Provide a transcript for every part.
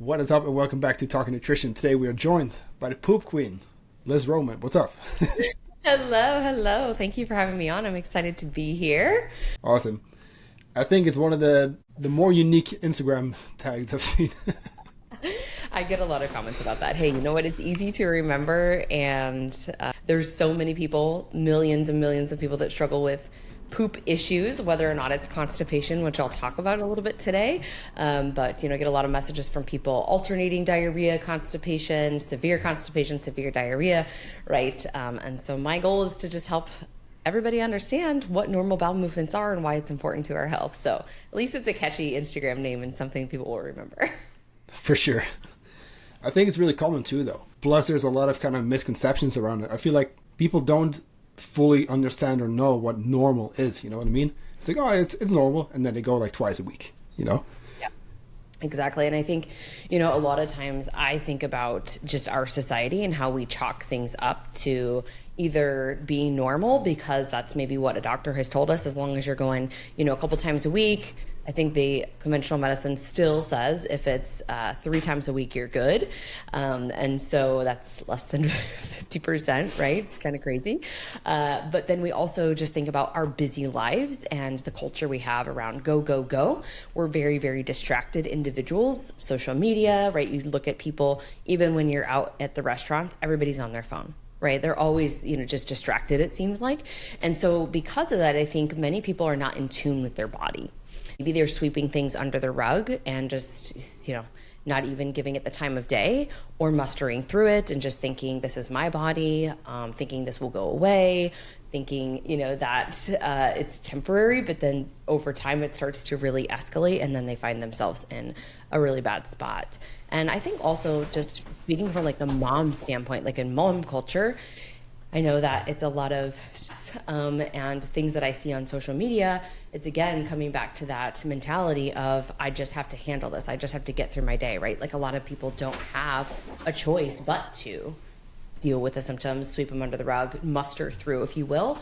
What is up, and welcome back to Talking Nutrition. Today we are joined by the poop queen, Liz Roman. What's up? Hello. Thank you for having me on. I'm excited to be here. Awesome. I think it's one of the more unique Instagram tags I've seen. I get a lot of comments about that. Hey, you know what? It's easy to remember, and there's so many people, millions and millions of people that struggle with poop issues, whether or not it's constipation, which I'll talk about a little bit today. But I get a lot of messages from people alternating diarrhea, constipation, severe diarrhea, right? And so my goal is to just help everybody understand what normal bowel movements are and why it's important to our health. So at least it's a catchy Instagram name and something people will remember. For sure. I think it's really common too, though. Plus, there's a lot of kind of misconceptions around it. I feel like people don't fully understand or know what normal is. You know what I mean? It's like, oh, it's normal, and then they go like twice a week. Yeah, exactly. And I think, a lot of times I think about just our society and how we chalk things up to either being normal because that's maybe what a doctor has told us, as long as you're going, a couple times a week. I think the conventional medicine still says if it's 3 times a week, you're good. And so that's less than 50%, right? It's kind of crazy. But then we also just think about our busy lives and the culture we have around go, go, go. We're very, very distracted individuals, social media, right? You look at people, even when you're out at the restaurants, everybody's on their phone. Right? They're always, just distracted, it seems like. And so because of that, I think many people are not in tune with their body. Maybe they're sweeping things under the rug and just, not even giving it the time of day, or mustering through it and just thinking this is my body, thinking this will go away, thinking, that it's temporary, but then over time it starts to really escalate and then they find themselves in a really bad spot. And I think also, just speaking from like the mom standpoint, like in mom culture, I know that it's a lot of and things that I see on social media. It's again coming back to that mentality of I just have to handle this. I just have to get through my day, right? Like a lot of people don't have a choice but to deal with the symptoms, sweep them under the rug, muster through, if you will,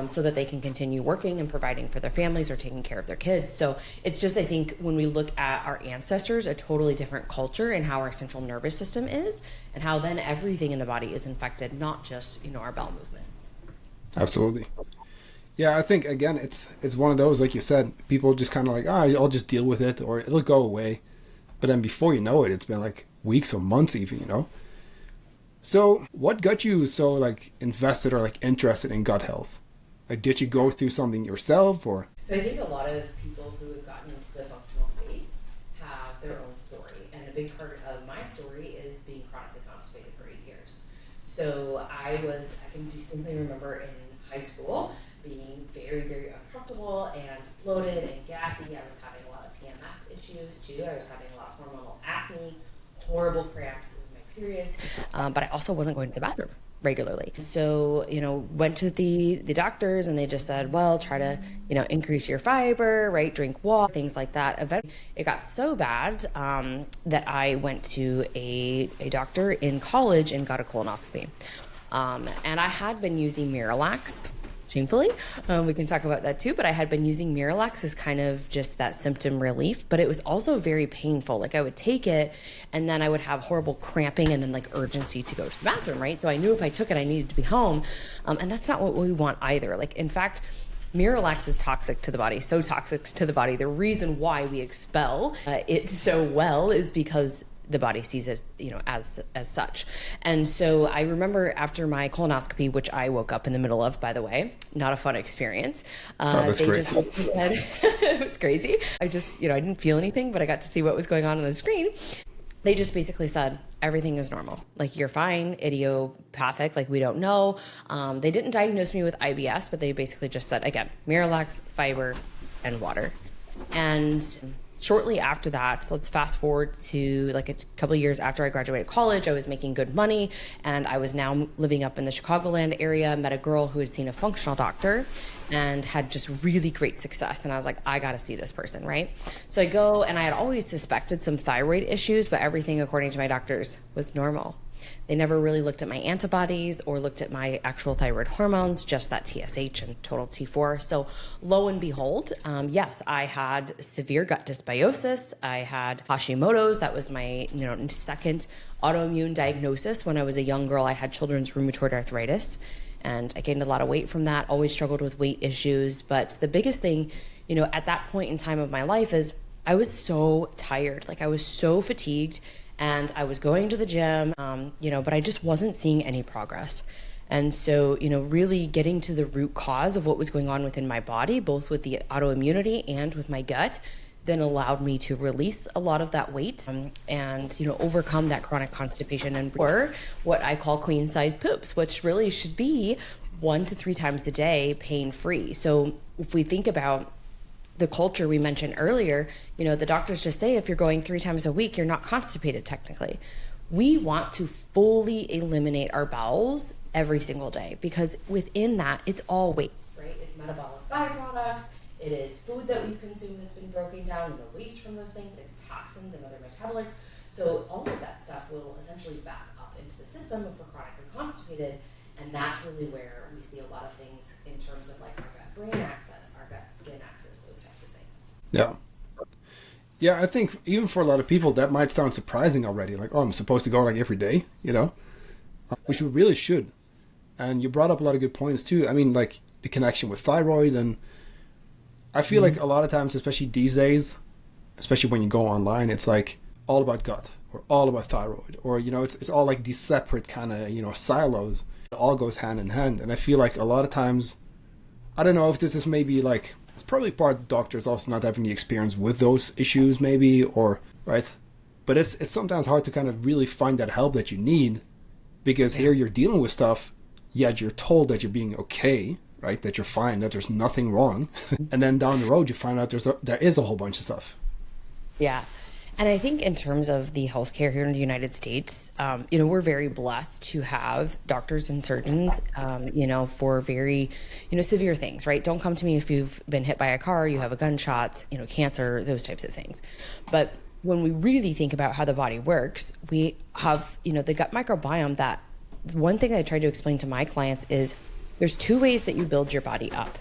so that they can continue working and providing for their families or taking care of their kids. So it's just, I think, when we look at our ancestors, a totally different culture and how our central nervous system is, and how then everything in the body is infected, not just, our bowel movements. Absolutely. Yeah, I think, again, it's one of those, like you said, people just kind of like, I'll just deal with it, or it'll go away. But then before you know it, it's been like weeks or months even, So what got you so like invested or like interested in gut health? Like, did you go through something yourself, or? So I think a lot of people who have gotten into the functional space have their own story. And a big part of my story is being chronically constipated for 8 years. So I can distinctly remember in high school being very, very uncomfortable and bloated and gassy. I was having a lot of PMS issues too. I was having a lot of hormonal acne, horrible cramps in my periods, but I also wasn't going to the bathroom regularly. So, went to the doctors and they just said, well, try to, increase your fiber, right? Drink water, things like that. Eventually, it got so bad that I went to a doctor in college and got a colonoscopy. And I had been using Miralax, shamefully. We can talk about that too, but I had been using Miralax as kind of just that symptom relief, but it was also very painful. Like I would take it and then I would have horrible cramping and then like urgency to go to the bathroom, right? So I knew if I took it, I needed to be home. And that's not what we want either. Like, in fact, Miralax is toxic to the body, so toxic to the body. The reason why we expel it so well is because the body sees it, as such. And so I remember after my colonoscopy, which I woke up in the middle of, by the way, not a fun experience. That's great. It was crazy. I just, I didn't feel anything, but I got to see what was going on the screen. They just basically said, everything is normal. Like, you're fine, idiopathic, like we don't know. They didn't diagnose me with IBS, but they basically just said, again, Miralax, fiber, and water. And shortly after that, so let's fast forward to like a couple of years after I graduated college, I was making good money and I was now living up in the Chicagoland area, met a girl who had seen a functional doctor and had just really great success. And I was like, I got to see this person, right? So I go, and I had always suspected some thyroid issues, but everything according to my doctors was normal. They never really looked at my antibodies or looked at my actual thyroid hormones, just that TSH and total T4. So lo and behold, yes, I had severe gut dysbiosis. I had Hashimoto's. That was my second autoimmune diagnosis. When I was a young girl, I had children's rheumatoid arthritis, and I gained a lot of weight from that. Always struggled with weight issues. But the biggest thing, at that point in time of my life is I was so tired. Like I was so fatigued, and I was going to the gym, but I just wasn't seeing any progress. And so, really getting to the root cause of what was going on within my body, both with the autoimmunity and with my gut, then allowed me to release a lot of that weight and overcome that chronic constipation, and or what I call queen size poops, which really should be 1 to 3 times a day, pain free. So if we think about the culture we mentioned earlier, the doctors just say if you're going 3 times a week, you're not constipated technically. We want to fully eliminate our bowels every single day, because within that, it's all waste, right? It's metabolic byproducts. It is food that we've consumed that's been broken down, and the waste from those things. It's toxins and other metabolites. So all of that stuff will essentially back up into the system if we're chronically constipated, and that's really where we see a lot of things in terms of like our gut-brain axis, our gut-skin axis, those types of things. Yeah. Yeah, I think even for a lot of people that might sound surprising already. Like, oh, I'm supposed to go like every day, which we really should. And you brought up a lot of good points too. I mean, like the connection with thyroid, and I feel like a lot of times, especially these days, especially when you go online, it's like all about gut or all about thyroid, or it's all like these separate kind of silos. It all goes hand in hand, and I feel like a lot of times, I don't know if this is maybe like, it's probably part of doctors also not having the experience with those issues maybe, or right, but it's sometimes hard to kind of really find that help that you need, because here you're dealing with stuff, yet you're told that you're being okay, right, that you're fine, that there's nothing wrong, and then down the road you find out there is a whole bunch of stuff. Yeah. And I think in terms of the healthcare here in the United States, we're very blessed to have doctors and surgeons, for very, severe things, right? Don't come to me if you've been hit by a car, you have a gunshot, cancer, those types of things. But when we really think about how the body works, we have, the gut microbiome. That one thing I try to explain to my clients is there's 2 ways that you build your body up,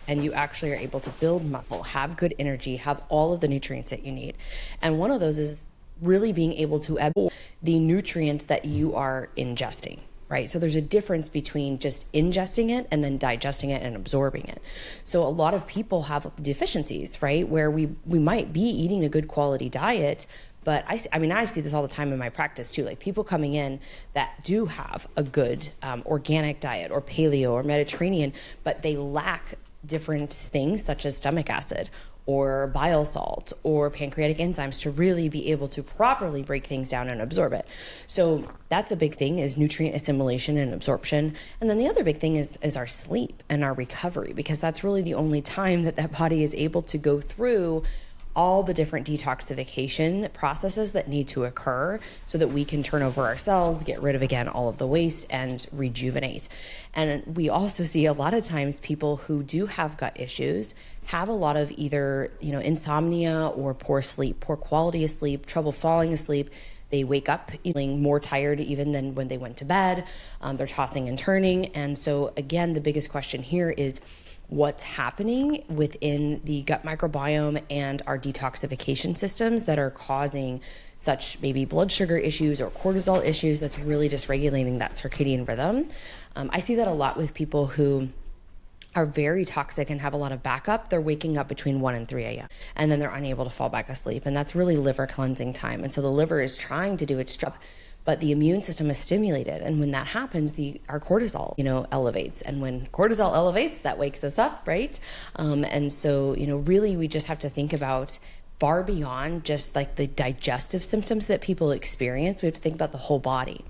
and you actually are able to build muscle, have good energy, have all of the nutrients that you need. And one of those is really being able to absorb the nutrients that you are ingesting, right? So there's a difference between just ingesting it and then digesting it and absorbing it. So a lot of people have deficiencies, right? Where we might be eating a good quality diet, but I see this all the time in my practice too. Like people coming in that do have a good organic diet or paleo or Mediterranean, but they lack different things such as stomach acid or bile salt or pancreatic enzymes to really be able to properly break things down and absorb it. So that's a big thing, is nutrient assimilation and absorption. And then the other big thing is our sleep and our recovery, because that's really the only time that body is able to go through all the different detoxification processes that need to occur so that we can turn over our cells, get rid of, again, all of the waste, and rejuvenate. And we also see a lot of times people who do have gut issues have a lot of either, insomnia or poor sleep, poor quality of sleep, trouble falling asleep. They wake up feeling more tired even than when they went to bed. They're tossing and turning. And so, again, the biggest question here is, what's happening within the gut microbiome and our detoxification systems that are causing such maybe blood sugar issues or cortisol issues that's really dysregulating that circadian rhythm. I see that a lot with people who are very toxic and have a lot of backup. They're waking up between 1 and 3 a.m. and then they're unable to fall back asleep. And that's really liver cleansing time. And so the liver is trying to do its job, but the immune system is stimulated. And when that happens, our cortisol, elevates. And when cortisol elevates, that wakes us up, right? And so, really we just have to think about far beyond just like the digestive symptoms that people experience. We have to think about the whole body.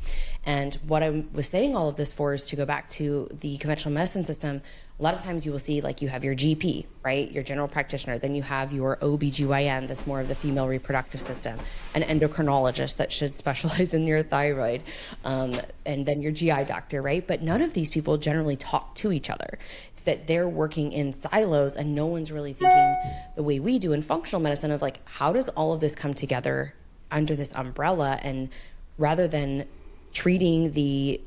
And what I was saying all of this for is to go back to the conventional medicine system. A lot of times you will see, like, you have your GP, right? Your general practitioner. Then you have your OBGYN, that's more of the female reproductive system, an endocrinologist that should specialize in your thyroid, and then your GI doctor, right? But none of these people generally talk to each other. It's that they're working in silos and no one's really thinking the way we do in functional medicine of like, how does all of this come together under this umbrella? And rather than treating the,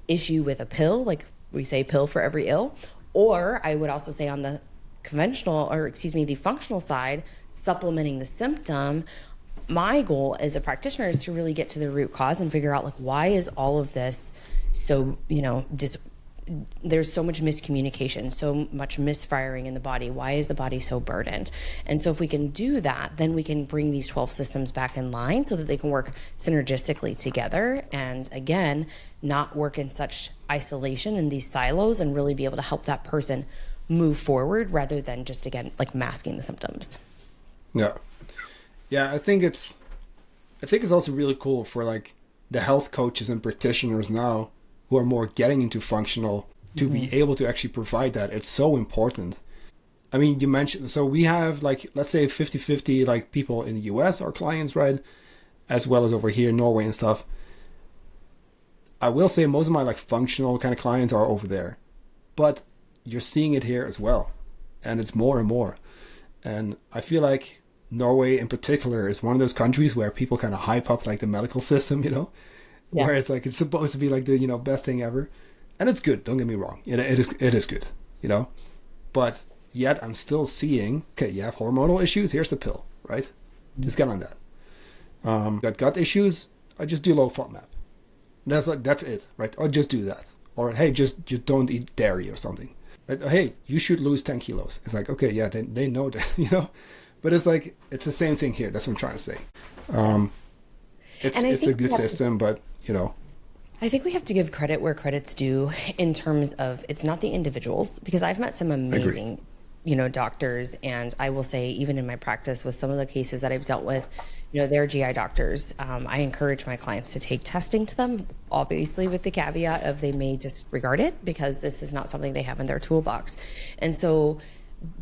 issue with a pill, like we say pill for every ill, or I would also say on the the functional side, supplementing the symptom. My goal as a practitioner is to really get to the root cause and figure out like, why is all of this so, there's so much miscommunication, so much misfiring in the body. Why is the body so burdened? And so if we can do that, then we can bring these 12 systems back in line so that they can work synergistically together. And again, not work in such isolation in these silos, and really be able to help that person move forward rather than just, again, like masking the symptoms. Yeah. Yeah, I think it's also really cool for like the health coaches and practitioners now who are more getting into functional to be able to actually provide that. It's so important. I mean, you mentioned, so we have like, let's say 50-50 like people in the US, our clients, right? As well as over here in Norway and stuff. I will say most of my like functional kind of clients are over there, but you're seeing it here as well. And it's more and more. And I feel like Norway in particular is one of those countries where people kind of hype up like the medical system, Yeah. Where it's like it's supposed to be like the best thing ever, and it's good. Don't get me wrong, it is good, But yet I'm still seeing, okay, you have hormonal issues. Here's the pill, right? Just get on that. Got gut issues. I just do low FODMAP. That's it, right? Or just do that. Or hey, just don't eat dairy or something. Right? Hey, you should lose 10 kilos. It's like, okay, yeah, they know that, But it's like it's the same thing here. That's what I'm trying to say. It's a good system, but I think we have to give credit where credit's due in terms of it's not the individuals, because I've met some amazing, doctors, and I will say even in my practice with some of the cases that I've dealt with, they're GI doctors. I encourage my clients to take testing to them, obviously with the caveat of they may disregard it because this is not something they have in their toolbox. And so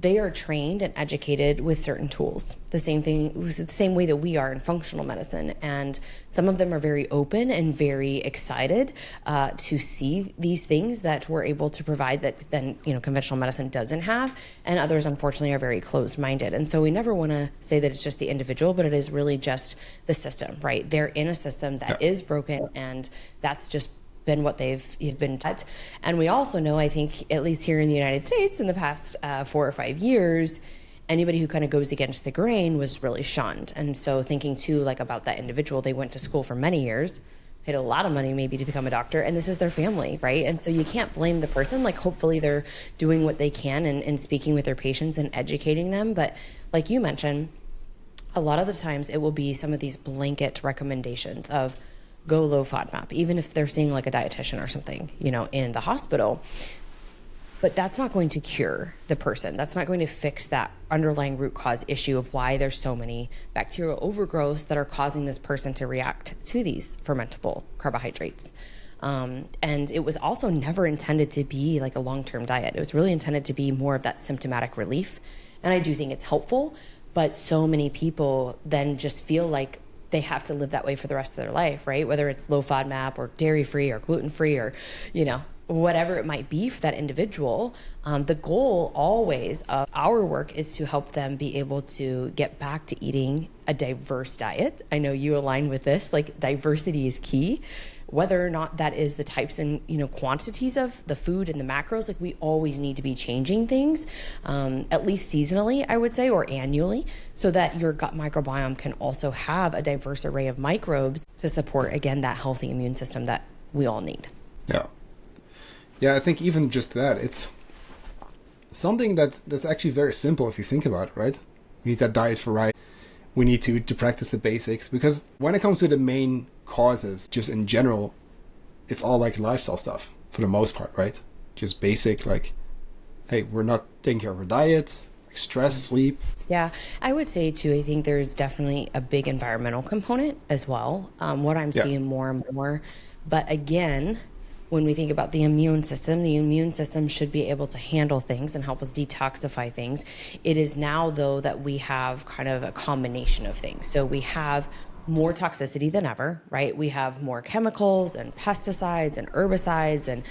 they are trained and educated with certain tools. The same way that we are in functional medicine. And some of them are very open and very excited to see these things that we're able to provide that then, conventional medicine doesn't have. And others, unfortunately, are very closed-minded. And so we never want to say that it's just the individual, but it is really just the system, right? They're in a system that is broken, and that's just been what they've been taught. And we also know, I think, at least here in the United States, in the past 4 or 5 years, anybody who kind of goes against the grain was really shunned. And so thinking too, like about that individual, they went to school for many years, paid a lot of money maybe to become a doctor, and this is their family, right? And so you can't blame the person. Like hopefully they're doing what they can and speaking with their patients and educating them. But like you mentioned, a lot of the times it will be some of these blanket recommendations of go low FODMAP, even if they're seeing like a dietitian or something, in the hospital. But that's not going to cure the person. That's not going to fix that underlying root cause issue of why there's so many bacterial overgrowths that are causing this person to react to these fermentable carbohydrates. And it was also never intended to be like a long-term diet. It was really intended to be more of that symptomatic relief. And I do think it's helpful, but so many people then just feel like they have to live that way for the rest of their life, right? Whether it's low FODMAP or dairy-free or gluten-free or, whatever it might be for that individual. The goal always of our work is to help them be able to get back to eating a diverse diet. I know you align with this, like diversity is key. Whether or not that is the types and quantities of the food and the macros, like we always need to be changing things, at least seasonally, I would say, or annually, so that your gut microbiome can also have a diverse array of microbes to support, again, that healthy immune system that we all need. Yeah, I think even just that, it's something that's actually very simple if you think about it, right? We need that diet variety. We need to practice the basics, because when it comes to the main causes, just in general, it's all like lifestyle stuff for the most part, right? Just basic, like, hey, we're not taking care of our diet, like stress, sleep. Yeah, I would say too, I think there's definitely a big environmental component as well. What I'm seeing more and more, but again, when we think about the immune system should be able to handle things and help us detoxify things. It is now, though, that we have kind of a combination of things. So we have more toxicity than ever, right? We have more chemicals and pesticides and herbicides and,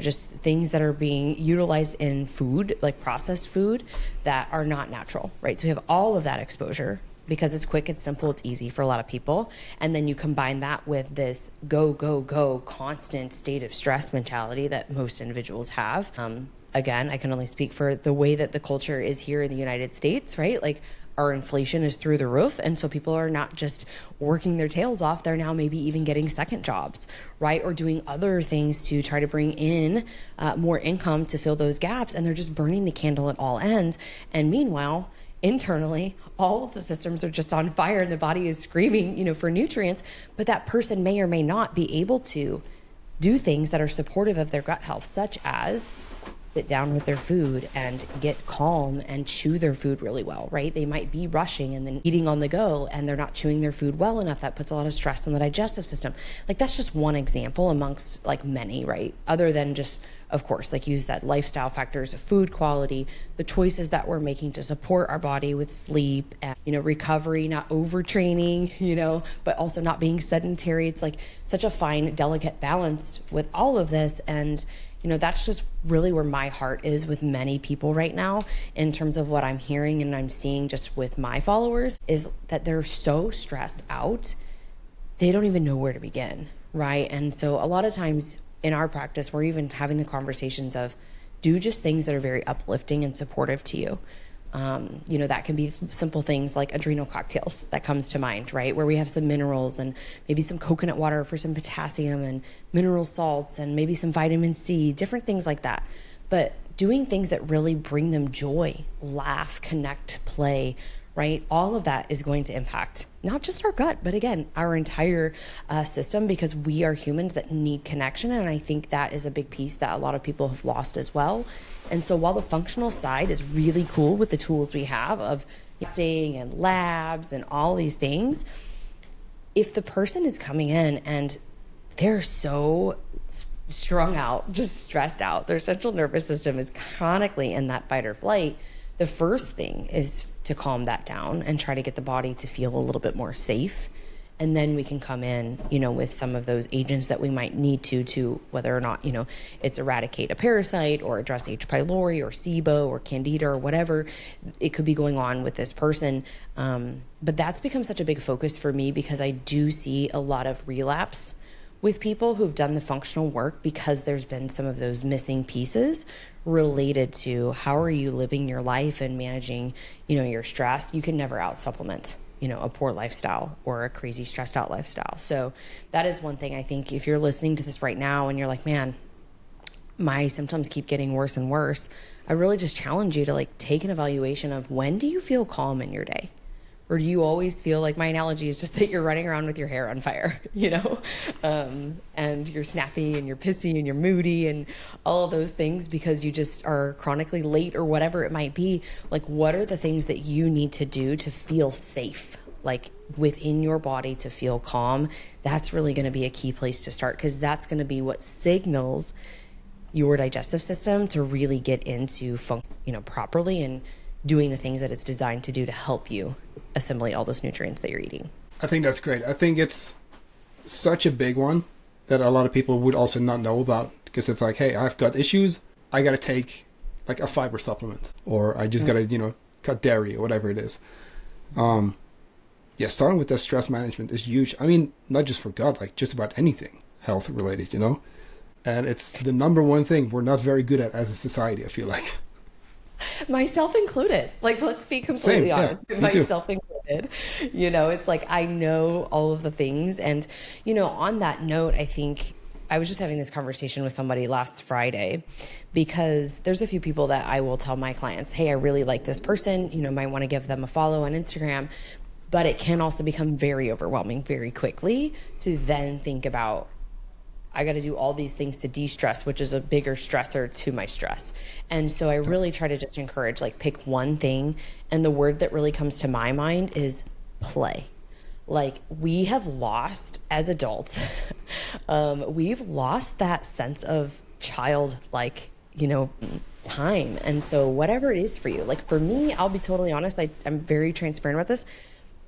just things that are being utilized in food, like processed food, that are not natural, right? So we have all of that exposure. because it's quick, it's simple, it's easy for a lot of people. And then you combine that with this go, go, go constant state of stress mentality that most individuals have. Again, I can only speak for the way that the culture is here in the United States, right? Like our inflation is through the roof. And so people are not just working their tails off. They're now maybe even getting second jobs, right? Or doing other things to try to bring in more income to fill those gaps. And they're just burning the candle at all ends. And meanwhile, internally, all of the systems are just on fire and the body is screaming, for nutrients. But that person may or may not be able to do things that are supportive of their gut health, such as sit down with their food and get calm and chew their food really well, right? They might be rushing and then eating on the go and they're not chewing their food well enough. That puts a lot of stress on the digestive system. Like that's just one example amongst like many, right? Other than just, of course, like you said, lifestyle factors, food quality, the choices that we're making to support our body with sleep and, recovery, not overtraining, but also not being sedentary. It's like such a fine, delicate balance with all of this. And that's just really where my heart is with many people right now in terms of what I'm hearing and I'm seeing just with my followers is that they're so stressed out, they don't even know where to begin, right? And so a lot of times in our practice, we're even having the conversations of do just things that are very uplifting and supportive to you. That can be simple things like adrenal cocktails that comes to mind, right? Where we have some minerals and maybe some coconut water for some potassium and mineral salts and maybe some vitamin C, different things like that. But doing things that really bring them joy, laugh, connect, play, right? All of that is going to impact not just our gut, but again, our entire system because we are humans that need connection. And I think that is a big piece that a lot of people have lost as well. And so while the functional side is really cool with the tools we have of staying and labs and all these things, if the person is coming in and they're so strung out, just stressed out, their central nervous system is chronically in that fight or flight, the first thing is to calm that down and try to get the body to feel a little bit more safe. And then we can come in, with some of those agents that we might need to whether or not, it's eradicate a parasite or address H. pylori or SIBO or candida or whatever it could be going on with this person. But that's become such a big focus for me because I do see a lot of relapse with people who've done the functional work because there's been some of those missing pieces related to how are you living your life and managing, your stress. You can never out supplement, a poor lifestyle or a crazy stressed out lifestyle. So that is one thing I think if you're listening to this right now and you're like, man, my symptoms keep getting worse and worse, I really just challenge you to take an evaluation of when do you feel calm in your day? Or do you always feel like my analogy is just that you're running around with your hair on fire, and you're snappy and you're pissy and you're moody and all of those things because you just are chronically late or whatever it might be. Like, what are the things that you need to do to feel safe, within your body to feel calm? That's really going to be a key place to start because that's going to be what signals your digestive system to really get into properly and doing the things that it's designed to do to help you assimilate all those nutrients that you're eating. I think that's great. I think it's such a big one that a lot of people would also not know about because it's like, hey, I've got issues. I got to take a fiber supplement or I just got to, cut dairy or whatever it is. Starting with that stress management is huge. I mean, not just for gut, just about anything health related, and it's the number one thing we're not very good at as a society, I feel like. Myself included. Let's be completely honest. Myself included. It's I know all of the things. And, on that note, I think I was just having this conversation with somebody last Friday because there's a few people that I will tell my clients, hey, I really like this person, might want to give them a follow on Instagram. But it can also become very overwhelming very quickly to then think about, I got to do all these things to de-stress, which is a bigger stressor to my stress. And so I really try to just encourage, pick one thing. And the word that really comes to my mind is play. We have lost as adults, we've lost that sense of childlike, time. And so whatever it is for you, for me, I'll be totally honest. I'm very transparent about this.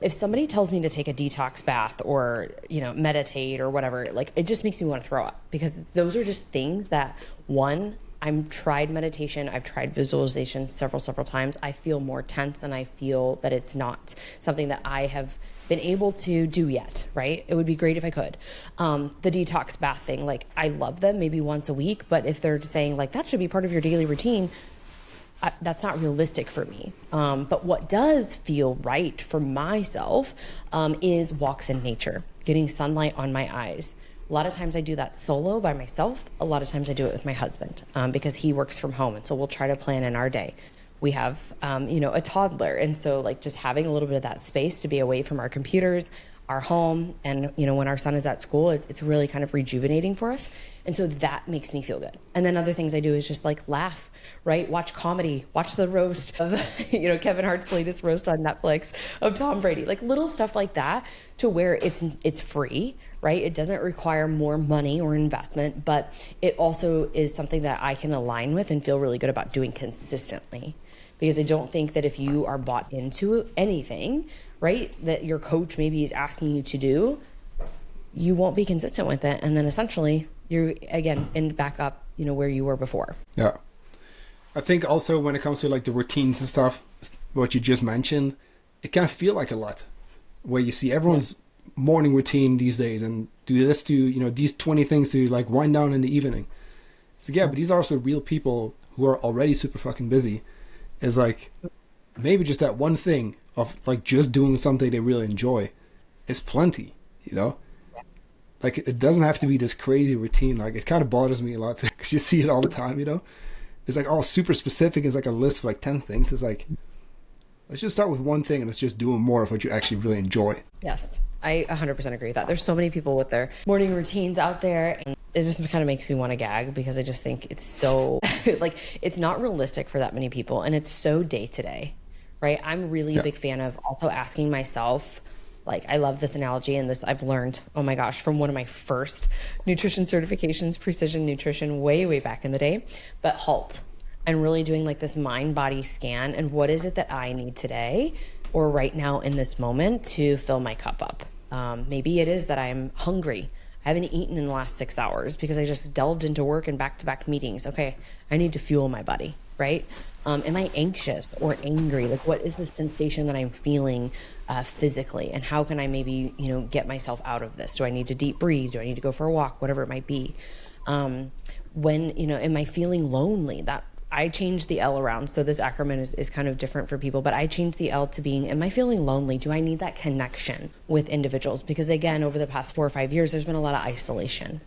If somebody tells me to take a detox bath or, meditate or whatever, it just makes me want to throw up because those are just things that, one, I've tried meditation, I've tried visualization several times. I feel more tense, and I feel that it's not something that I have been able to do yet, right? It would be great if I could. The detox bath thing, like I love them maybe once a week, but if they're saying like that should be part of your daily routine, that's not realistic for me. But what does feel right for myself is walks in nature, getting sunlight on my eyes. A lot of times I do that solo by myself. A lot of times I do it with my husband because he works from home. And so we'll try to plan in our day. We have, a toddler. And so like just having a little bit of that space to be away from our computers, our home, and, when our son is at school, it's really kind of rejuvenating for us. And so that makes me feel good. And then other things I do is just like laugh, right? Watch comedy, watch the roast of, Kevin Hart's latest roast on Netflix of Tom Brady, like little stuff like that, to where it's free, right? It doesn't require more money or investment, but it also is something that I can align with and feel really good about doing consistently. Because I don't think that if you are bought into anything, right, that your coach maybe is asking you to do, you won't be consistent with it. And then essentially you're again end back up, where you were before. Yeah. I think also when it comes to like the routines and stuff, what you just mentioned, it can feel like a lot. Where you see everyone's morning routine these days and do this to, these 20 things to like wind down in the evening. So yeah, but these are also real people who are already super fucking busy. Is like maybe just that one thing of like just doing something they really enjoy is plenty, like it doesn't have to be this crazy routine. Like it kind of bothers me a lot because you see it all the time, it's like all super specific. It's like a list of like 10 things. It's like, let's just start with one thing and let's just do more of what you actually really enjoy. Yes, I 100% agree with that. There's so many people with their morning routines out there, and it just kind of makes me want to gag because I just think it's so like it's not realistic for that many people, and it's so day to day, right? I'm really a big fan of also asking myself, like I love this analogy, and this I've learned, oh my gosh, from one of my first nutrition certifications, precision nutrition, way back in the day, but HALT, and really doing like this mind body scan, and what is it that I need today or right now in this moment to fill my cup up. Maybe it is that I'm hungry. I haven't eaten in the last 6 hours because I just delved into work and back-to-back meetings. Okay, I need to fuel my body, right? Am I anxious or angry? Like, what is the sensation that I'm feeling physically? And how can I maybe, get myself out of this? Do I need to deep breathe? Do I need to go for a walk? Whatever it might be. When, am I feeling lonely? That I changed the L around. So this acronym is kind of different for people, but I changed the L to being, am I feeling lonely? Do I need that connection with individuals? Because again, over the past 4 or 5 years, there's been a lot of isolation.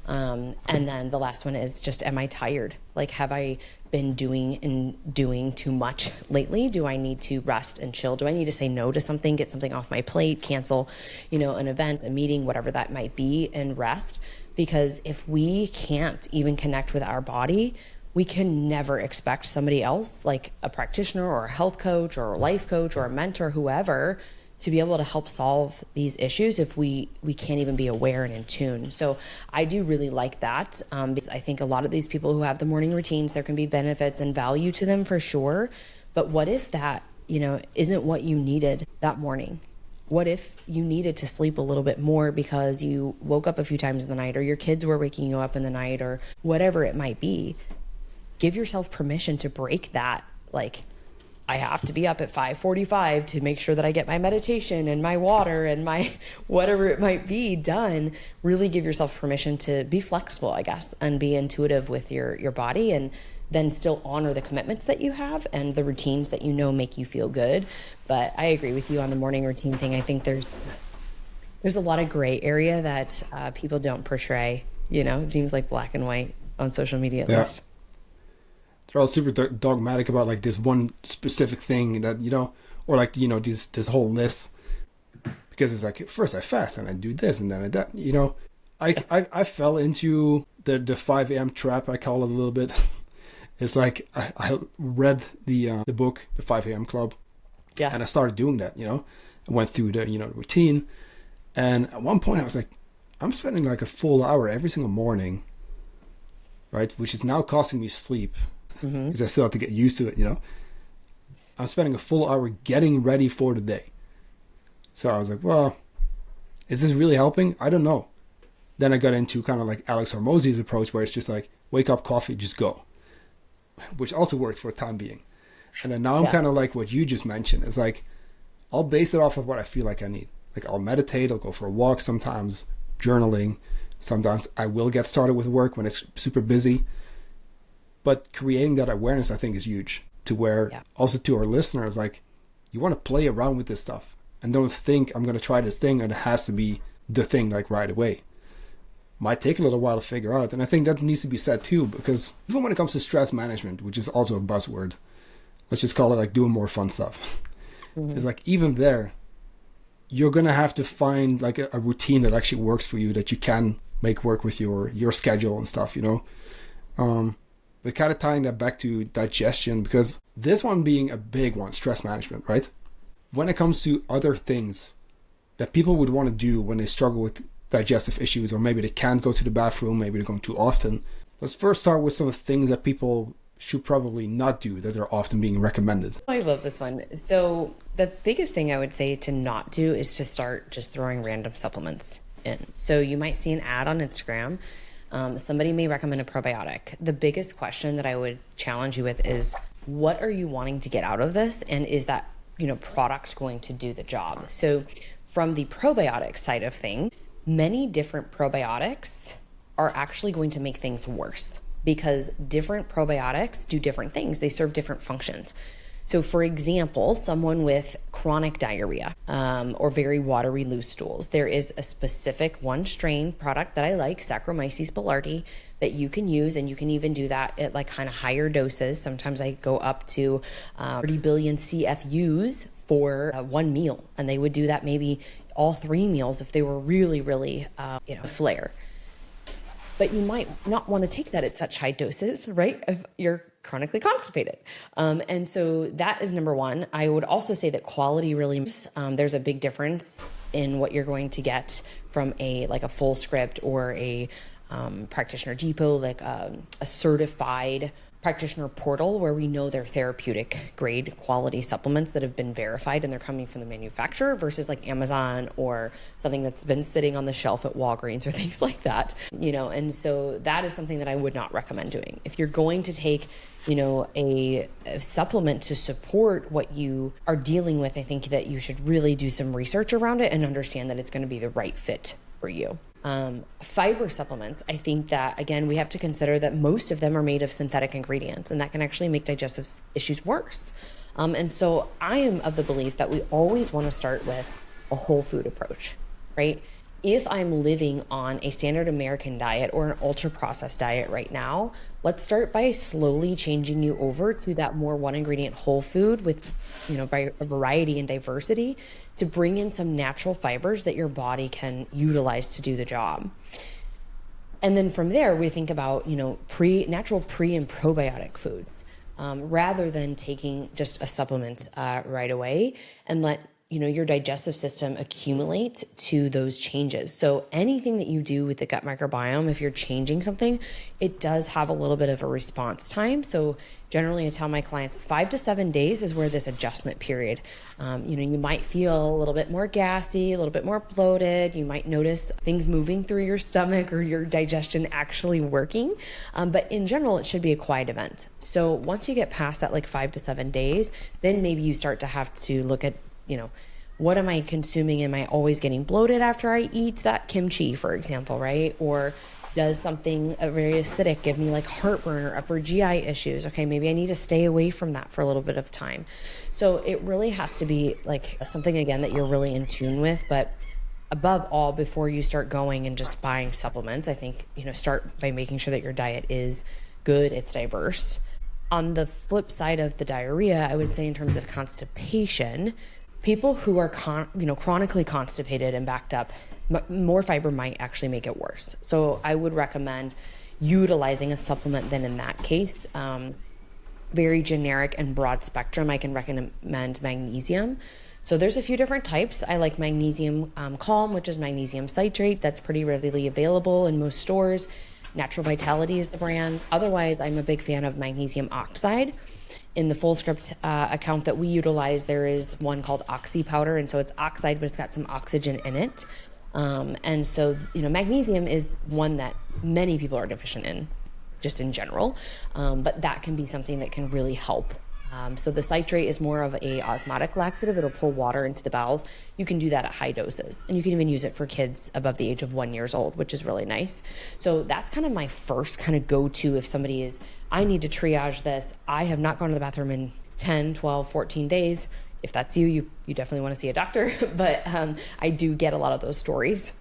And then the last one is just, am I tired? Like, have I been doing too much lately? Do I need to rest and chill? Do I need to say no to something, get something off my plate, cancel, an event, a meeting, whatever that might be, and rest? Because if we can't even connect with our body, we can never expect somebody else, like a practitioner or a health coach or a life coach or a mentor, whoever, to be able to help solve these issues if we can't even be aware and in tune. So I do really like that because I think a lot of these people who have the morning routines, there can be benefits and value to them for sure. But what if that, isn't what you needed that morning? What if you needed to sleep a little bit more because you woke up a few times in the night, or your kids were waking you up in the night, or whatever it might be? Give yourself permission to break that, like, I have to be up at 5:45 to make sure that I get my meditation and my water and my whatever it might be done. Really give yourself permission to be flexible, I guess, and be intuitive with your body, and then still honor the commitments that you have and the routines that make you feel good. But I agree with you on the morning routine thing. I think there's a lot of gray area that people don't portray. It seems like black and white on social media at least. They're all super dogmatic about like this one specific thing that, or like, this whole list, because it's like, first I fast and I do this and then I that, I fell into the 5 a.m. trap, I call it a little bit. It's like, I read the book, The 5 a.m. Club. Yeah. And I started doing that, I went through the, routine. And at one point I was like, I'm spending like a full hour every single morning, right? Which is now costing me sleep. Because I still have to get used to it, I'm spending a full hour getting ready for the day. So I was like, well, is this really helping? I don't know. Then I got into kind of like Alex Hormozy's approach, where it's just like, wake up, coffee, just go. which also worked for the time being. And then now I'm Yeah. kind of like what you just mentioned. It's like, I'll base it off of what I feel like I need. Like I'll meditate, I'll go for a walk sometimes, journaling. Sometimes I will get started with work when it's super busy. But creating that awareness, I think, is huge. To where also to our listeners, like, you want to play around with this stuff and don't think I'm going to try this thing and it has to be the thing like right away. Might take a little while to figure out. And I think that needs to be said too, because even when it comes to stress management, which is also a buzzword, let's just call it like doing more fun stuff. It's like, even there, you're going to have to find like a routine that actually works for you, that you can make work with your schedule and stuff, you know? But kind of tying that back to digestion, because this one being a big one, stress management, right? When it comes to other things that people would want to do when they struggle with digestive issues, or maybe they can't go to the bathroom, maybe they're going too often, let's first start with some of the things that people should probably not do that are often being recommended. I love this one. So the biggest thing I would say to not do is to start just throwing random supplements in. So you might see an ad on Instagram. Somebody may recommend a probiotic. The biggest question that I would challenge you with is, what are you wanting to get out of this? And is that, product going to do the job? So from the probiotic side of things, many different probiotics are actually going to make things worse, because different probiotics do different things. They serve different functions. So for example, someone with chronic diarrhea or very watery loose stools, there is a specific one strain product that I like, Saccharomyces boulardii, that you can use, and you can even do that at like kind of higher doses. Sometimes I go up to 30 billion CFUs for one meal, and they would do that maybe all 3 meals if they were really, really, flare. But you might not want to take that at such high doses, right? If you're chronically constipated. And so that is number one. I would also say that quality really, there's a big difference in what you're going to get from a full script or a practitioner depot, like a certified practitioner portal where we know they're therapeutic grade quality supplements that have been verified and they're coming from the manufacturer, versus like Amazon or something that's been sitting on the shelf at Walgreens or things like that, and so that is something that I would not recommend doing. If you're going to take, a supplement to support what you are dealing with, I think that you should really do some research around it and understand that it's going to be the right fit for you. Fiber supplements, I think that, again, we have to consider that most of them are made of synthetic ingredients, and that can actually make digestive issues worse. And so I am of the belief that we always want to start with a whole food approach, right? If I'm living on a standard American diet or an ultra processed diet right now, let's start by slowly changing you over to that more one ingredient whole food with, variety and diversity, to bring in some natural fibers that your body can utilize to do the job. And then from there, we think about, natural pre and probiotic foods, rather than taking just a supplement right away, and let your digestive system accumulate to those changes. So anything that you do with the gut microbiome, if you're changing something, it does have a little bit of a response time. So generally I tell my clients 5 to 7 days is where this adjustment period, you might feel a little bit more gassy, a little bit more bloated. You might notice things moving through your stomach or your digestion actually working. But in general, it should be a quiet event. So once you get past that 5 to 7 days, then maybe you start to have to look at, what am I consuming? Am I always getting bloated after I eat that kimchi, for example, right? Or does something very acidic give me heartburn or upper GI issues? Okay, maybe I need to stay away from that for a little bit of time. So it really has to be something, again, that you're really in tune with. But above all, before you start going and just buying supplements, I think, start by making sure that your diet is good, it's diverse. On the flip side of the diarrhea, I would say in terms of constipation, people who are chronically constipated and backed up, more fiber might actually make it worse. So I would recommend utilizing a supplement then in that case. Very generic and broad spectrum, I can recommend magnesium. So there's a few different types. I like magnesium calm, which is magnesium citrate. That's pretty readily available in most stores. Natural Vitality is the brand. Otherwise, I'm a big fan of magnesium oxide. In the full script account that we utilize, there is one called oxy powder, and so it's oxide, but it's got some oxygen in it. And so, magnesium is one that many people are deficient in, just in general. But that can be something that can really help. So the citrate is more of a osmotic laxative. It'll pull water into the bowels. You can do that at high doses, and you can even use it for kids above the age of 1 year old, which is really nice. So that's kind of my first kind of go-to if somebody is, I need to triage this. I have not gone to the bathroom in 10, 12, 14 days. If that's you definitely want to see a doctor. But I do get a lot of those stories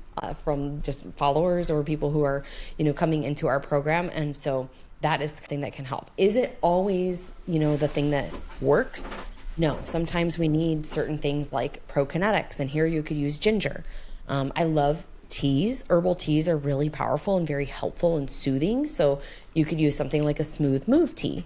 from just followers or people who are, coming into our program. And so that is something that can help. Is it always, the thing that works? No, sometimes we need certain things like prokinetics, and here you could use ginger. I love teas. Herbal teas are really powerful and very helpful and soothing. So you could use something like a smooth move tea.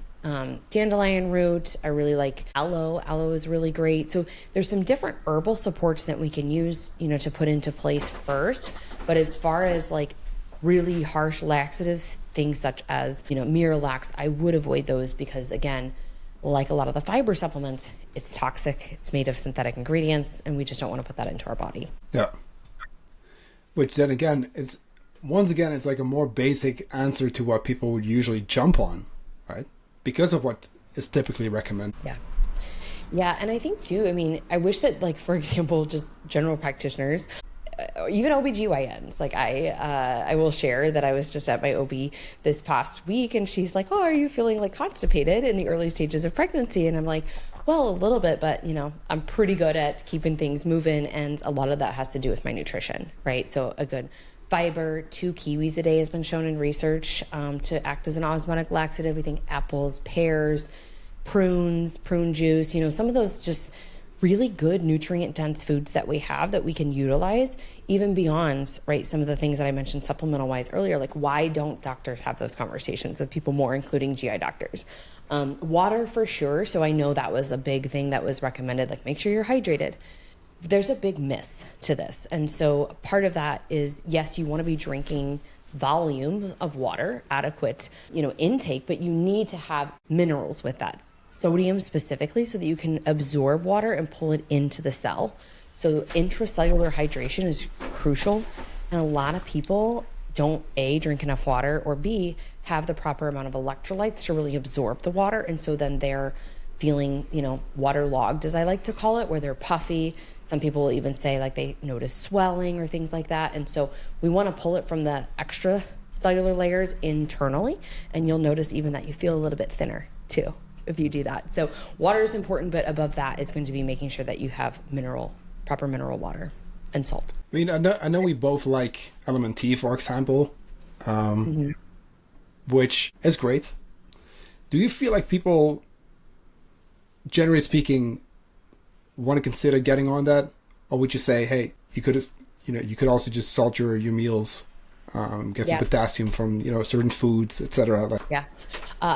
Dandelion root, I really like aloe. Aloe is really great. So there's some different herbal supports that we can use, to put into place first. But as far as like really harsh laxatives, things such as, Miralax, I would avoid those because, again, like a lot of the fiber supplements, it's toxic, it's made of synthetic ingredients, and we just don't want to put that into our body. Yeah. Which then again, it's like a more basic answer to what people would usually jump on, right? Because of what is typically recommended. Yeah. Yeah, and I think too, I wish that, like, for example, just general practitioners, even OBGYNs, like I will share that I was just at my OB this past week, and she's like, oh, are you feeling like constipated in the early stages of pregnancy? And I'm like, well, a little bit, but I'm pretty good at keeping things moving, and a lot of that has to do with my nutrition, right? So a good fiber, 2 kiwis a day has been shown in research to act as an osmotic laxative. We think apples, pears, prunes, prune juice, some of those just really good nutrient dense foods that we have that we can utilize even beyond, right, some of the things that I mentioned supplemental wise earlier. Like, why don't doctors have those conversations with people more, including GI doctors? Water for sure. So I know that was a big thing that was recommended, like make sure you're hydrated. There's a big miss to this. And so part of that is, yes, you want to be drinking volume of water, adequate, intake, but you need to have minerals with that. Sodium specifically, so that you can absorb water and pull it into the cell. So intracellular hydration is crucial. And a lot of people don't A, drink enough water, or B, have the proper amount of electrolytes to really absorb the water. And so then they're feeling, waterlogged, as I like to call it, where they're puffy. Some people will even say like they notice swelling or things like that. And so we want to pull it from the extra cellular layers internally. And you'll notice even that you feel a little bit thinner too if you do that. So water is important, but above that is going to be making sure that you have proper mineral water and salt. I know we both like element tea, for example, which is great. Do you feel like people, generally speaking, want to consider getting on that? Or would you say, hey, you could also just salt your meals, get some potassium from, certain foods, etc. Yeah.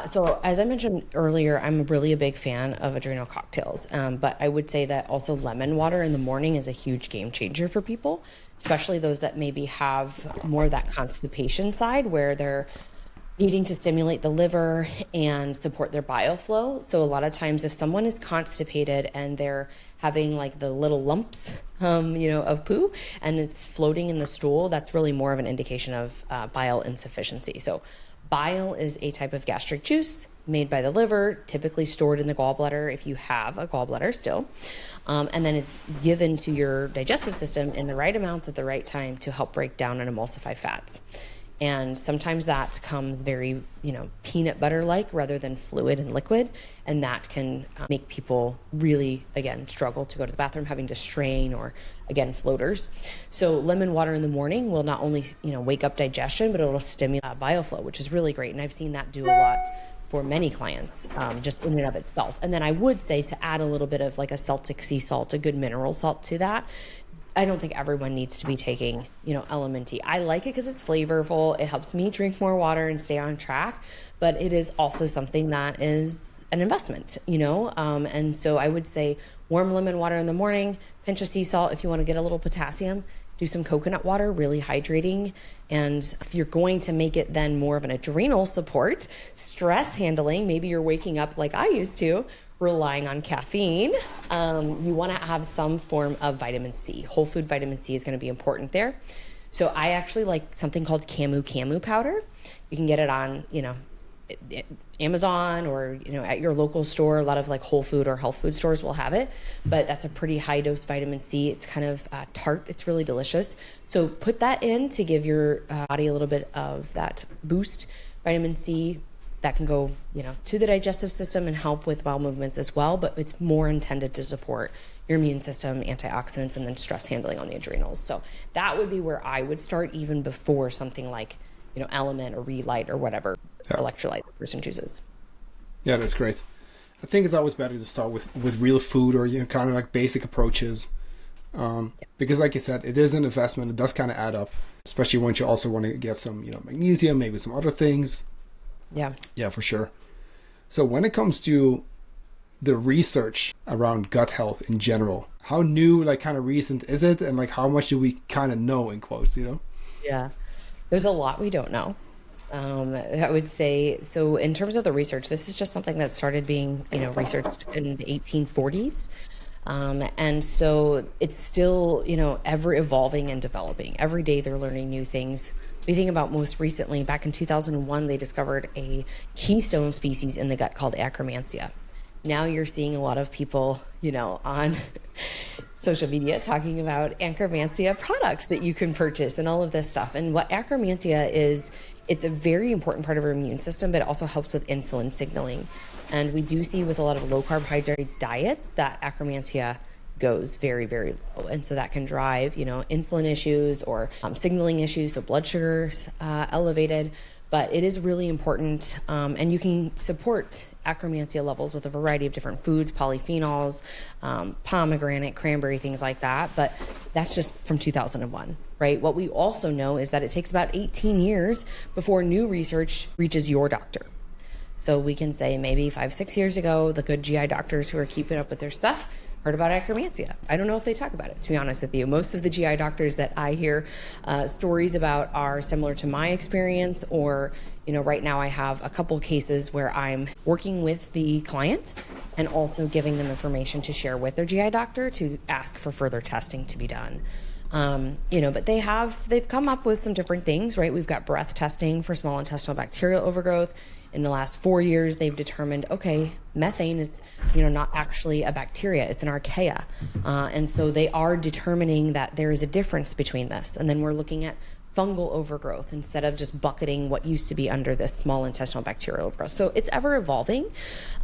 So as I mentioned earlier, I'm really a big fan of adrenal cocktails. But I would say that also lemon water in the morning is a huge game changer for people, especially those that maybe have more of that constipation side where they're needing to stimulate the liver and support their bile flow. So a lot of times if someone is constipated and they're having like the little lumps, of poo, and it's floating in the stool, that's really more of an indication of bile insufficiency. So bile is a type of gastric juice made by the liver, typically stored in the gallbladder if you have a gallbladder still. And then it's given to your digestive system in the right amounts at the right time to help break down and emulsify fats. And sometimes that comes very, peanut butter-like rather than fluid and liquid. And that can make people really, again, struggle to go to the bathroom, having to strain or, again, floaters. So lemon water in the morning will not only, wake up digestion, but it'll stimulate bile flow, which is really great. And I've seen that do a lot for many clients, just in and of itself. And then I would say to add a little bit of like a Celtic sea salt, a good mineral salt to that. I don't think everyone needs to be taking, element tea. I like it because it's flavorful. It helps me drink more water and stay on track, but it is also something that is an investment, and so I would say warm lemon water in the morning, pinch of sea salt if you want to get a little potassium, do some coconut water, really hydrating. And if you're going to make it then more of an adrenal support, stress handling, maybe you're waking up like I used to, relying on caffeine, you want to have some form of vitamin C. Whole food vitamin C is going to be important there. So I actually like something called camu powder. You can get it on, Amazon or, at your local store. A lot of like whole food or health food stores will have it, but that's a pretty high dose vitamin C. It's kind of tart. It's really delicious. So put that in to give your body a little bit of that boost. Vitamin C that can go, to the digestive system and help with bowel movements as well, but it's more intended to support your immune system, antioxidants, and then stress handling on the adrenals. So that would be where I would start, even before something like, Element or Relight or whatever electrolyte the person chooses. Yeah, that's great. I think it's always better to start with real food, or kind of like basic approaches, because like you said, it is an investment. It does kind of add up, especially once you also want to get some magnesium, maybe some other things. Yeah, for sure. So when it comes to the research around gut health in general, how new, like kind of recent is it, and like how much do we kind of know, in quotes? Yeah, there's a lot we don't know. I would say, so in terms of the research, this is just something that started being, researched in the 1840s. And so it's still, ever evolving and developing. Every day they're learning new things. We think about most recently, back in 2001, they discovered a keystone species in the gut called Akkermansia. Now you're seeing a lot of people, on social media talking about Akkermansia products that you can purchase and all of this stuff. And what Akkermansia is, it's a very important part of our immune system, but it also helps with insulin signaling. And we do see with a lot of low carbohydrate diets that Akkermansia goes very, very low. And so that can drive, insulin issues or signaling issues, so blood sugars elevated. But it is really important, and you can support Akkermansia levels with a variety of different foods, polyphenols, pomegranate, cranberry, things like that. But that's just from 2001, right? What we also know is that it takes about 18 years before new research reaches your doctor. So we can say maybe 5-6 years ago, the good GI doctors who are keeping up with their stuff heard about Akkermansia. I don't know if they talk about it, to be honest with you. Most of the GI doctors that I hear stories about are similar to my experience, or, right now I have a couple cases where I'm working with the client and also giving them information to share with their GI doctor to ask for further testing to be done. But they've come up with some different things, right? We've got breath testing for small intestinal bacterial overgrowth. In the last 4 years, they've determined, okay, methane is, not actually a bacteria, it's an archaea. And so they are determining that there is a difference between this. And then we're looking at fungal overgrowth instead of just bucketing what used to be under this small intestinal bacterial overgrowth. So it's ever evolving.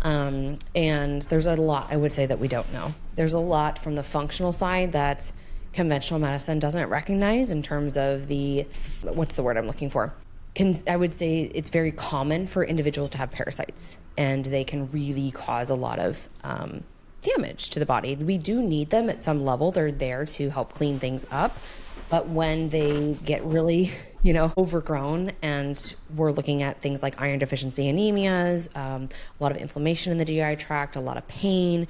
And there's a lot, I would say, that we don't know. There's a lot from the functional side that conventional medicine doesn't recognize in terms of what's the word I'm looking for? I would say it's very common for individuals to have parasites, and they can really cause a lot of damage to the body. We do need them at some level. They're there to help clean things up. But when they get really, overgrown, and we're looking at things like iron deficiency anemias, a lot of inflammation in the GI tract, a lot of pain,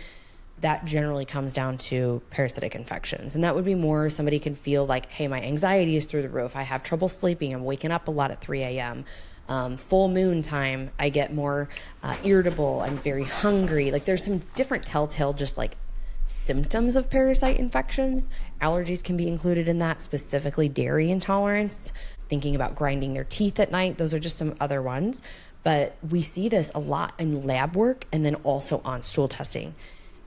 that generally comes down to parasitic infections. And that would be more somebody can feel like, hey, my anxiety is through the roof. I have trouble sleeping. I'm waking up a lot at 3 a.m. Full moon time, I get more irritable. I'm very hungry. Like there's some different telltale just like symptoms of parasite infections. Allergies can be included in that, specifically dairy intolerance, thinking about grinding their teeth at night. Those are just some other ones. But we see this a lot in lab work and then also on stool testing.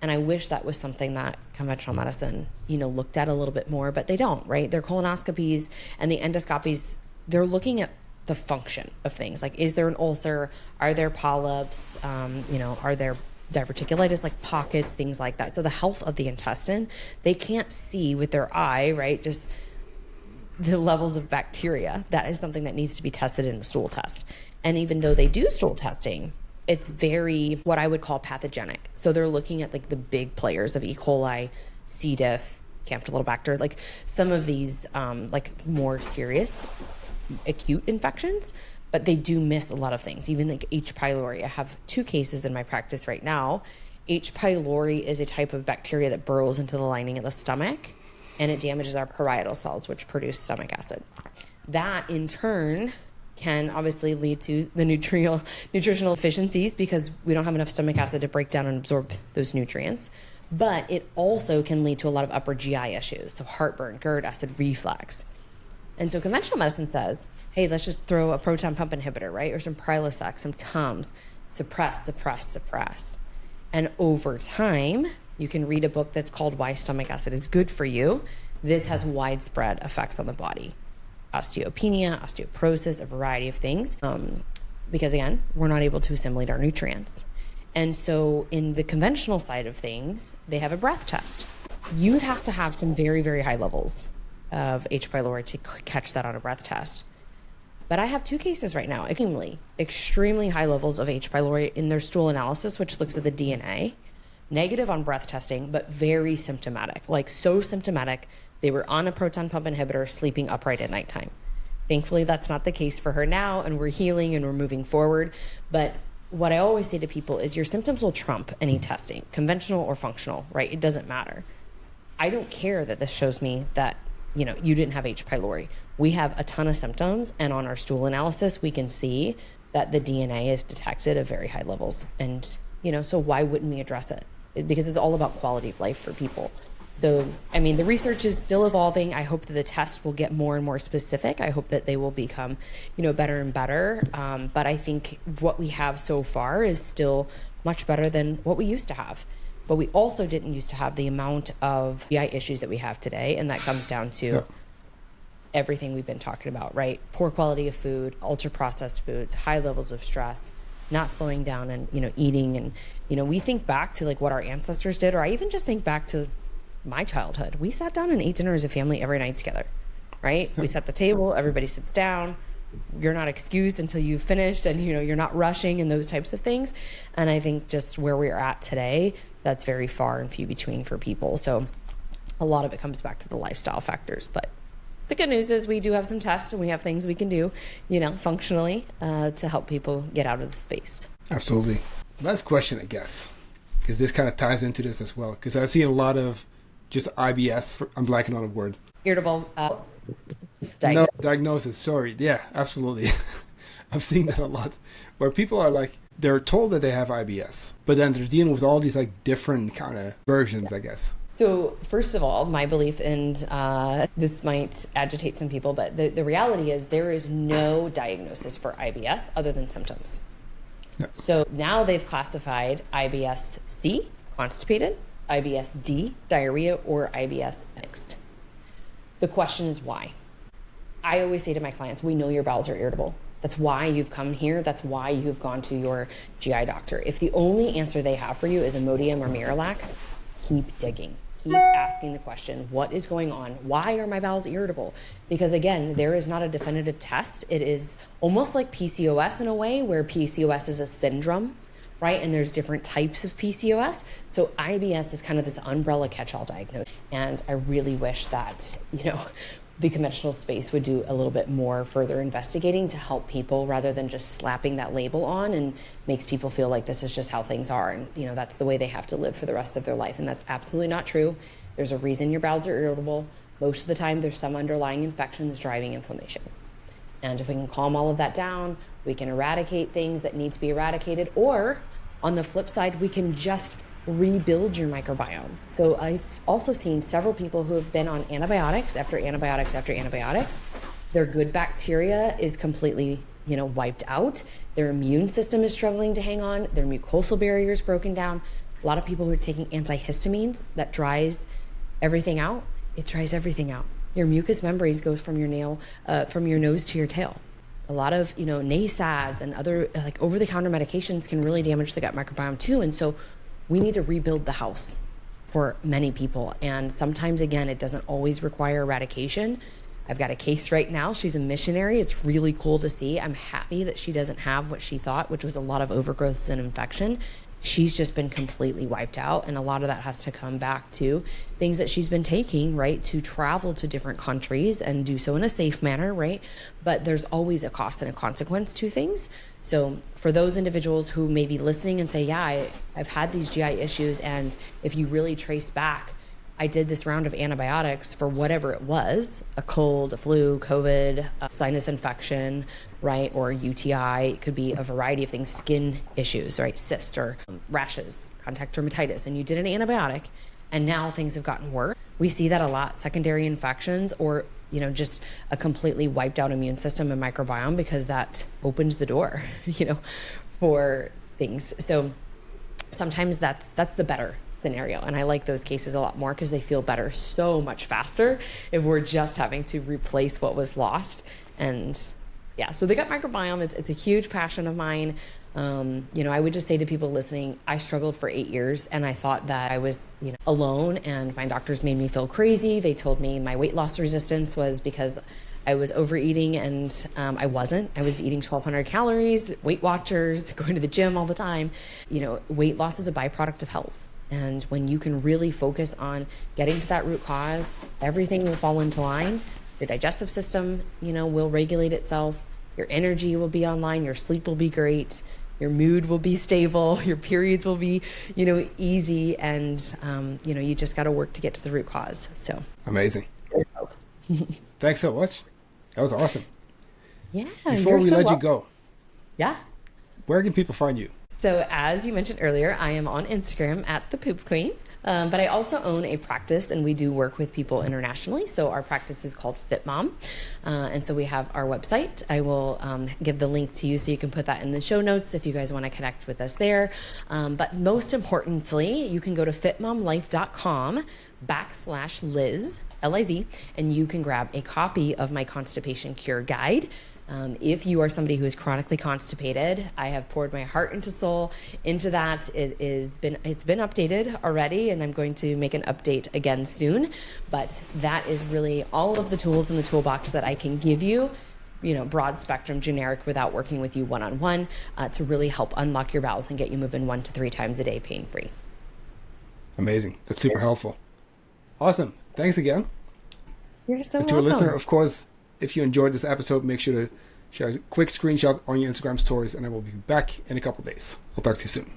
And I wish that was something that conventional medicine, looked at a little bit more, but they don't, right? Their colonoscopies and the endoscopies, they're looking at the function of things. Like, is there an ulcer? Are there polyps? Are there diverticulitis, like pockets, things like that? So the health of the intestine, they can't see with their eye, right? Just the levels of bacteria. That is something that needs to be tested in the stool test. And even though they do stool testing, it's very what I would call pathogenic. So they're looking at like the big players of E. coli, C. diff, Campylobacter, like some of these like more serious acute infections, but they do miss a lot of things. Even like H. pylori. I have 2 cases in my practice right now. H. pylori is a type of bacteria that burrows into the lining of the stomach, and it damages our parietal cells, which produce stomach acid. That in turn can obviously lead to the nutritional deficiencies because we don't have enough stomach acid to break down and absorb those nutrients. But it also can lead to a lot of upper GI issues, so heartburn, GERD, acid reflux. And so conventional medicine says, hey, let's just throw a proton pump inhibitor, right? Or some Prilosec, some Tums, suppress, suppress, suppress. And over time, you can read a book that's called Why Stomach Acid is Good for You. This has widespread effects on the body. Osteopenia, osteoporosis, a variety of things. Because again, we're not able to assimilate our nutrients. And so in the conventional side of things, they have a breath test. You'd have to have some very, very high levels of H. pylori to catch that on a breath test. But I have 2 cases right now, extremely high levels of H. pylori in their stool analysis, which looks at the DNA, negative on breath testing, but very symptomatic, like so symptomatic, they were on a proton pump inhibitor, sleeping upright at nighttime. Thankfully, that's not the case for her now, and we're healing and we're moving forward. But what I always say to people is your symptoms will trump any testing, conventional or functional, right? It doesn't matter. I don't care that this shows me that, you didn't have H. pylori. We have a ton of symptoms, and on our stool analysis, we can see that the DNA is detected at very high levels. And, so why wouldn't we address it? Because it's all about quality of life for people. So, the research is still evolving. I hope that the tests will get more and more specific. I hope that they will become, better and better. But I think what we have so far is still much better than what we used to have. But we also didn't used to have the amount of GI issues that we have today. And that comes down to everything we've been talking about, right? Poor quality of food, ultra processed foods, high levels of stress, not slowing down and, eating. And, we think back to like what our ancestors did, or I even just think back to my childhood. We sat down and ate dinner as a family every night together, right? We set the table, everybody sits down. You're not excused until you've finished, and you're not rushing and those types of things. And I think just where we're at today, that's very far and few between for people. So a lot of it comes back to the lifestyle factors. But the good news is we do have some tests, and we have things we can do, functionally to help people get out of the space. Absolutely. Last question, I guess, because this kind of ties into this as well. Because I've seen a lot of just IBS. I'm blanking on a word. Irritable. Diagnosis. Sorry. Yeah, absolutely. I've seen that a lot, where people are like, they're told that they have IBS, but then they're dealing with all these like different kind of versions, I guess. So first of all, my belief, and this might agitate some people, but the reality is there is no diagnosis for IBS other than symptoms. No. So now they've classified IBS-C, constipated, IBS-D, diarrhea, or IBS mixed. The question is why? I always say to my clients, we know your bowels are irritable. That's why you've come here. That's why you've gone to your GI doctor. If the only answer they have for you is Imodium or Miralax, keep digging. Keep asking the question, what is going on? Why are my bowels irritable? Because again, there is not a definitive test. It is almost like PCOS in a way, where PCOS is a syndrome, right? And there's different types of PCOS. So IBS is kind of this umbrella catch-all diagnosis. And I really wish that, the conventional space would do a little bit more further investigating to help people, rather than just slapping that label on and makes people feel like this is just how things are. And, that's the way they have to live for the rest of their life. And that's absolutely not true. There's a reason your bowels are irritable. Most of the time, there's some underlying infection that's driving inflammation. And if we can calm all of that down, we can eradicate things that need to be eradicated. Or on the flip side, we can just rebuild your microbiome. So I've also seen several people who have been on antibiotics after antibiotics after antibiotics. Their good bacteria is completely, wiped out. Their immune system is struggling to hang on. Their mucosal barrier is broken down. A lot of people who are taking antihistamines, that dries everything out. It dries everything out. Your mucous membranes goes from your nose to your tail. A lot of, NSAIDs and other like over-the-counter medications can really damage the gut microbiome too. And so we need to rebuild the house for many people. And sometimes, again, it doesn't always require eradication. I've got a case right now. She's a missionary. It's really cool to see. I'm happy that she doesn't have what she thought, which was a lot of overgrowths and infection. She's just been completely wiped out. And a lot of that has to come back to things that she's been taking, right, to travel to different countries and do so in a safe manner, right? But there's always a cost and a consequence to things. So for those individuals who may be listening and say, yeah, I've had these GI issues, and if you really trace back, I did this round of antibiotics for whatever it was, a cold, a flu, COVID, a sinus infection, right, or UTI. It could be a variety of things, skin issues, right, cyst or rashes, contact dermatitis, and you did an antibiotic, and now things have gotten worse. We see that a lot, secondary infections or just a completely wiped out immune system and microbiome, because that opens the door, for things. So sometimes that's the better scenario. And I like those cases a lot more because they feel better so much faster if we're just having to replace what was lost. And yeah, so the gut microbiome, it's a huge passion of mine. I would just say to people listening, I struggled for 8 years and I thought that I was, alone, and my doctors made me feel crazy. They told me my weight loss resistance was because I was overeating, and I wasn't. I was eating 1,200 calories, Weight Watchers, going to the gym all the time. Weight loss is a byproduct of health. And when you can really focus on getting to that root cause, everything will fall into line. Your digestive system, will regulate itself. Your energy will be online. Your sleep will be great. Your mood will be stable. Your periods will be, easy. And, you just got to work to get to the root cause. So amazing. Thanks so much. That was awesome. Yeah. Before we let you go. Yeah. Where can people find you? So as you mentioned earlier, I am on Instagram at the Poop Queen, but I also own a practice, and we do work with people internationally. So our practice is called Fit Mom, and so we have our website. I will give the link to you so you can put that in the show notes if you guys want to connect with us there. But most importantly, you can go to fitmomlife.com/Liz, Liz, and you can grab a copy of my constipation cure guide. If you are somebody who is chronically constipated, I have poured my heart and soul into that. It's been updated already, and I'm going to make an update again soon. But that is really all of the tools in the toolbox that I can give you, broad spectrum, generic, without working with you one-on-one, to really help unlock your bowels and get you moving 1 to 3 times a day pain-free. Amazing. That's super helpful. Awesome. Thanks again. You're so welcome. To a listener, of course, if you enjoyed this episode, make sure to share a quick screenshot on your Instagram stories, and I will be back in a couple days. I'll talk to you soon.